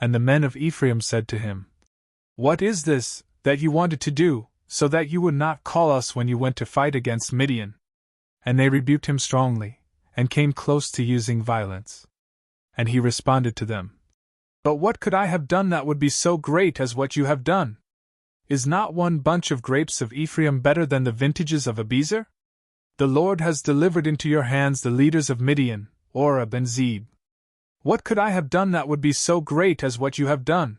And the men of Ephraim said to him, "What is this that you wanted to do, so that you would not call us when you went to fight against Midian?" And they rebuked him strongly, and came close to using violence. And he responded to them, "But what could I have done that would be so great as what you have done? Is not one bunch of grapes of Ephraim better than the vintages of Abiezer? The Lord has delivered into your hands the leaders of Midian, Oreb and Zeb. What could I have done that would be so great as what you have done?"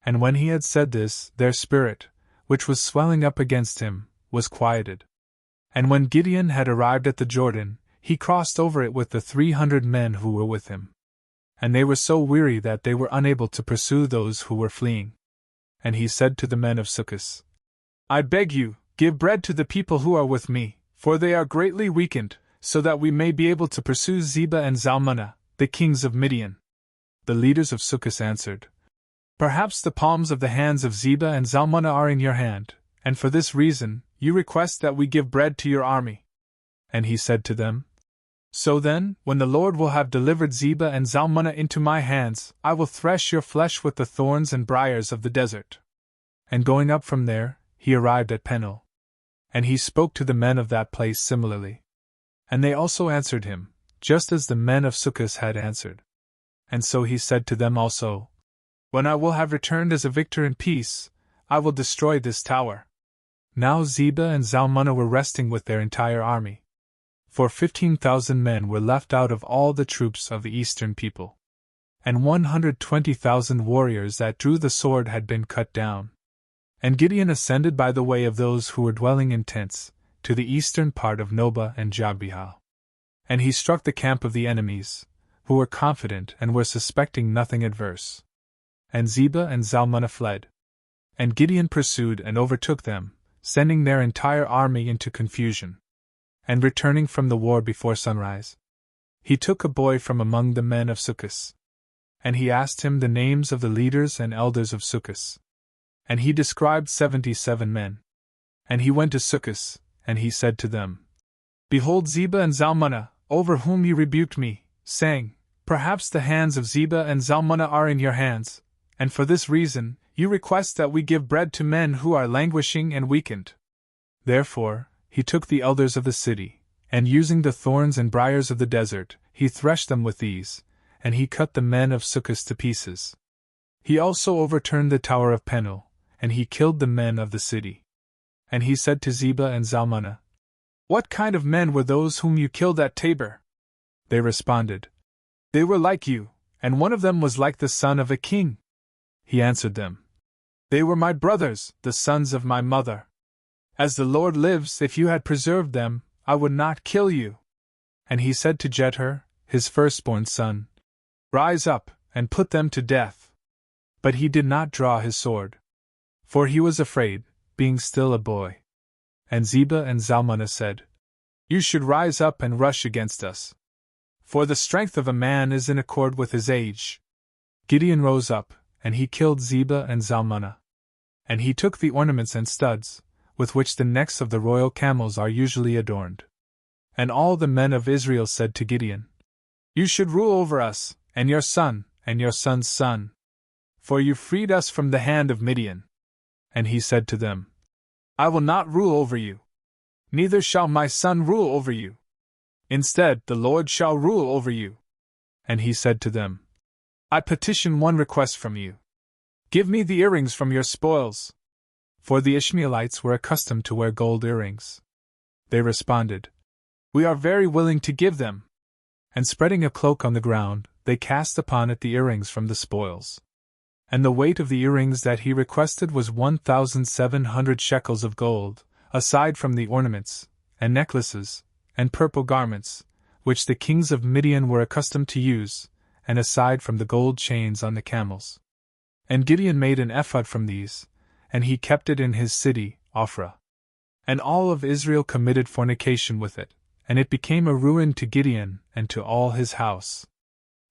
And when he had said this, their spirit, which was swelling up against him, was quieted. And when Gideon had arrived at the Jordan, he crossed over it with the 300 men who were with him. And they were so weary that they were unable to pursue those who were fleeing. And he said to the men of Succoth, "I beg you, give bread to the people who are with me, for they are greatly weakened, so that we may be able to pursue Zebah and Zalmunna, the kings of Midian." The leaders of Succoth answered, "Perhaps the palms of the hands of Zebah and Zalmunna are in your hand, and for this reason you request that we give bread to your army." And he said to them, "So then, when the Lord will have delivered Zebah and Zalmunna into my hands, I will thresh your flesh with the thorns and briars of the desert." And going up from there, he arrived at Penuel. And he spoke to the men of that place similarly. And they also answered him, just as the men of Succoth had answered. And so he said to them also, "When I will have returned as a victor in peace, I will destroy this tower." Now Zebah and Zalmunna were resting with their entire army. For 15,000 men were left out of all the troops of the eastern people. And 120,000 warriors that drew the sword had been cut down. And Gideon ascended by the way of those who were dwelling in tents, to the eastern part of Nobah and Jogbehal. And he struck the camp of the enemies, who were confident and were suspecting nothing adverse. And Zebah and Zalmunna fled. And Gideon pursued and overtook them, sending their entire army into confusion. And returning from the war before sunrise, he took a boy from among the men of Succoth. And he asked him the names of the leaders and elders of Succoth. And he described 77 men. And he went to Succoth, and he said to them, "Behold Zebah and Zalmunna, over whom you rebuked me, saying, Perhaps the hands of Zebah and Zalmunna are in your hands, and for this reason you request that we give bread to men who are languishing and weakened." Therefore he took the elders of the city, and using the thorns and briars of the desert, he threshed them with these, and he cut the men of Succoth to pieces. He also overturned the tower of Penuel, and he killed the men of the city. And he said to Zebah and Zalmunna, "What kind of men were those whom you killed at Tabor?" They responded, "They were like you, and one of them was like the son of a king." He answered them, "They were my brothers, the sons of my mother. As the Lord lives, if you had preserved them, I would not kill you." And he said to Jether, his firstborn son, "Rise up, and put them to death." But he did not draw his sword, for he was afraid, being still a boy. And Zebah and Zalmunna said, "You should rise up and rush against us. For the strength of a man is in accord with his age." Gideon rose up, and he killed Zebah and Zalmunna. And he took the ornaments and studs, with which the necks of the royal camels are usually adorned. And all the men of Israel said to Gideon, "You should rule over us, and your son, and your son's son. For you freed us from the hand of Midian." And he said to them, "I will not rule over you. Neither shall my son rule over you. Instead, the Lord shall rule over you." And he said to them, "I petition one request from you. Give me the earrings from your spoils." For the Ishmaelites were accustomed to wear gold earrings. They responded, "We are very willing to give them." And spreading a cloak on the ground, they cast upon it the earrings from the spoils. And the weight of the earrings that he requested was 1,700 shekels of gold, aside from the ornaments, and necklaces, and purple garments, which the kings of Midian were accustomed to use, and aside from the gold chains on the camels. And Gideon made an ephod from these, and he kept it in his city, Ophrah. And all of Israel committed fornication with it, and it became a ruin to Gideon and to all his house.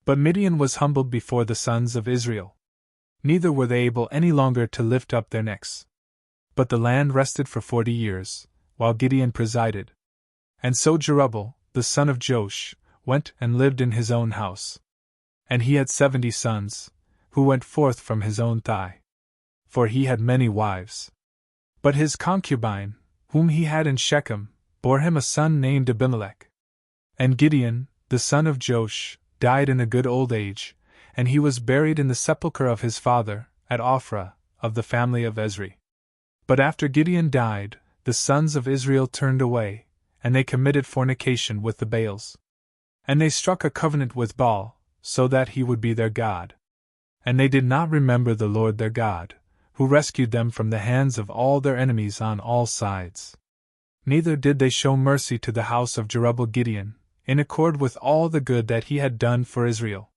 But Midian was humbled before the sons of Israel. Neither were they able any longer to lift up their necks. But the land rested for 40 years, while Gideon presided. And so Jerubbaal, the son of Joash, went and lived in his own house. And he had 70 sons, who went forth from his own thigh. For he had many wives. But his concubine, whom he had in Shechem, bore him a son named Abimelech. And Gideon, the son of Joash, died in a good old age, and he was buried in the sepulchre of his father, at Ophrah, of the family of Ezri. But after Gideon died, the sons of Israel turned away, and they committed fornication with the Baals. And they struck a covenant with Baal, so that he would be their God. And they did not remember the Lord their God, who rescued them from the hands of all their enemies on all sides. Neither did they show mercy to the house of Jerubbaal Gideon, in accord with all the good that he had done for Israel.